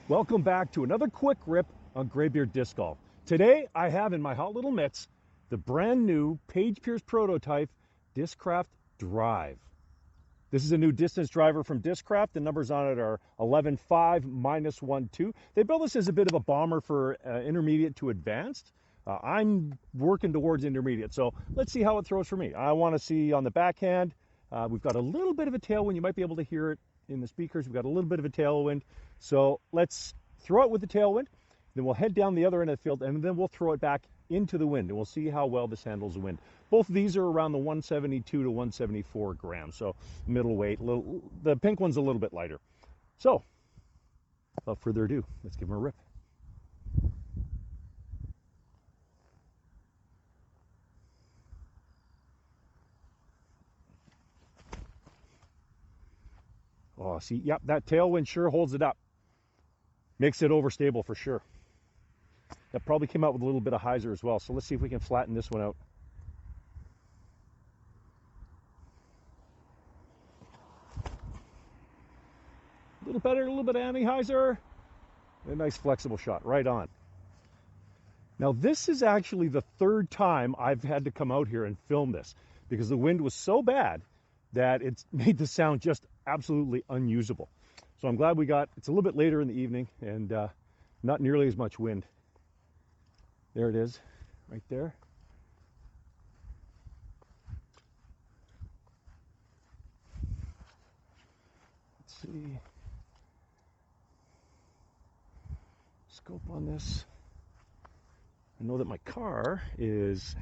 Welcome back to another quick rip on Greybeard Disc Golf. Today I have in my hot little mitts the brand new Paige Pierce Prototype Discraft Drive. This is a new distance driver from Discraft. The numbers on it are 11.5 -1.2. They built this as a bit of a bomber for intermediate to advanced. I'm working towards intermediate, so let's see how it throws for me. I want to see on the backhand. We've got a little bit of a tailwind. You might be able to hear it in the speakers. We've got a little bit of a tailwind. So let's throw it with the tailwind. Then we'll head down the other end of the field, and then we'll throw it back into the wind, and we'll see how well this handles the wind. Both of these are around the 172 to 174 grams, so middleweight. The pink one's a little bit lighter. So, without further ado, let's give them a rip. Oh, see, yep, that tailwind sure holds it up. Makes it overstable for sure. That probably came out with a little bit of hyzer as well. So let's see if we can flatten this one out. A little better, a little bit of anti-hyzer. A nice flexible shot, right on. Now this is actually the third time I've had to come out here and film this because the wind was so bad that it's made the sound just absolutely unusable. So I'm glad it's a little bit later in the evening and not nearly as much wind. There it is, right there. Let's see. Scope on this. I know that my car is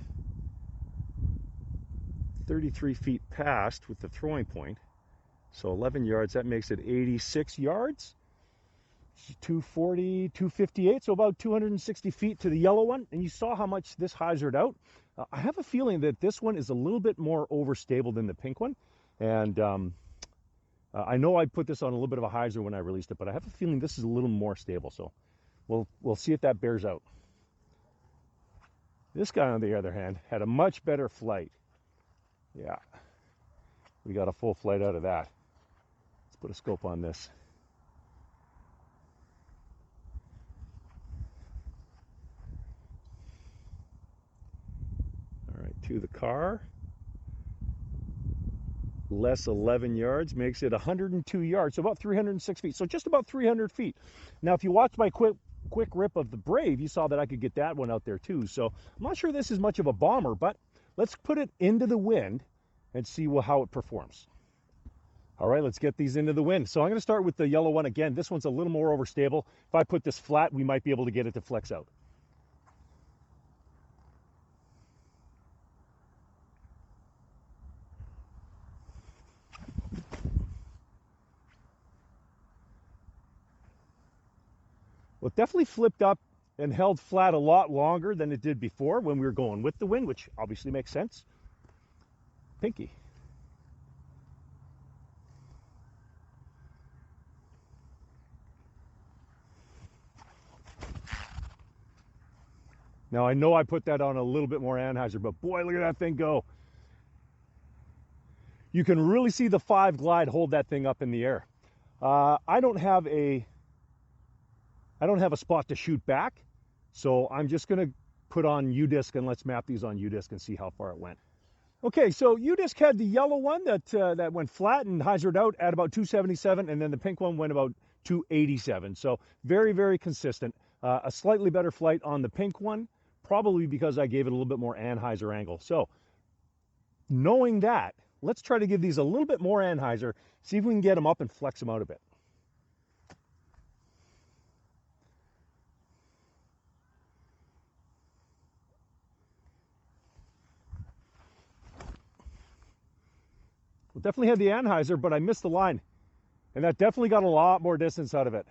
33 feet past with the throwing point. So 11 yards, that makes it 86 yards. 240, 258, so about 260 feet to the yellow one. And you saw how much this hyzered out. I have a feeling that this one is a little bit more overstable than the pink one. And I know I put this on a little bit of a hyzer when I released it, but I have a feeling this is a little more stable. So we'll see if that bears out. This guy, on the other hand, had a much better flight. Yeah, we got a full flight out of that. Let's put a scope on this. All right, to the car. Less 11 yards makes it 102 yards, so about 306 feet. So just about 300 feet. Now, if you watch my quick rip of the Brave, you saw that I could get that one out there too. So I'm not sure this is much of a bomber, but let's put it into the wind and see how it performs. All right, let's get these into the wind. So I'm going to start with the yellow one again. This one's a little more overstable. If I put this flat, we might be able to get it to flex out. Well, it definitely flipped up and held flat a lot longer than it did before when we were going with the wind, which obviously makes sense. Pinky. Now I know I put that on a little bit more anhyzer, but boy, look at that thing go. You can really see the 5 glide hold that thing up in the air. I don't have a spot to shoot back, so I'm just going to put on U-Disc and let's map these on U-Disc and see how far it went. Okay, so U-Disc had the yellow one that went flat and hyzered out at about 277, and then the pink one went about 287. So very, very consistent. A slightly better flight on the pink one, probably because I gave it a little bit more anhyzer angle. So knowing that, let's try to give these a little bit more anhyzer, see if we can get them up and flex them out a bit. Well, definitely had the anhyzer, but I missed the line. And that definitely got a lot more distance out of it.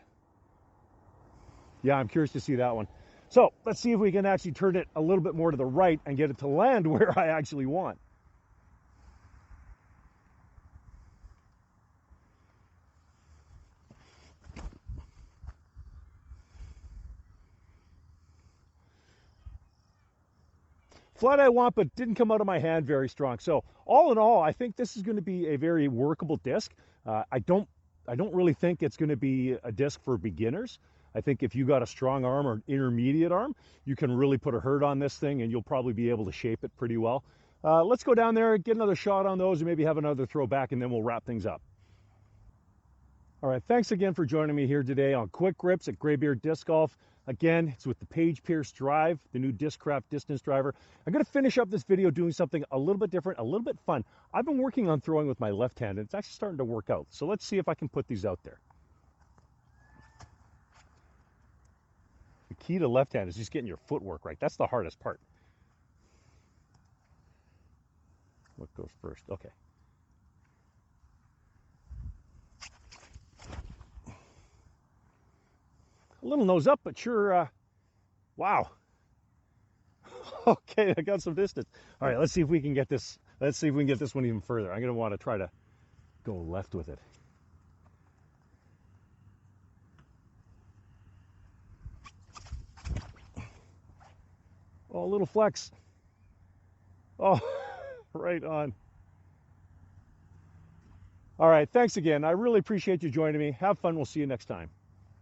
Yeah, I'm curious to see that one. So let's see if we can actually turn it a little bit more to the right and get it to land where I actually want. Flat I want, but didn't come out of my hand very strong. So all in all, I think this is going to be a very workable disc. I don't really think it's going to be a disc for beginners. I think if you got a strong arm or intermediate arm, you can really put a hurt on this thing and you'll probably be able to shape it pretty well. Let's go down there, get another shot on those, and maybe have another throw back, and then we'll wrap things up. All right, thanks again for joining me here today on Quick Grips at Greybeard Disc Golf. Again, it's with the Paige Pierce Drive, the new Discraft distance driver. I'm going to finish up this video doing something a little bit different, a little bit fun. I've been working on throwing with my left hand, and it's actually starting to work out. So let's see if I can put these out there. The key to left hand is just getting your footwork right. That's the hardest part. What goes first? Okay. A little nose up, but sure, wow. Okay, I got some distance. All right, let's see if we can get this. Let's see if we can get this one even further. I'm gonna want to try to go left with it. Oh, a little flex. Oh, right on. All right, thanks again. I really appreciate you joining me. Have fun. We'll see you next time.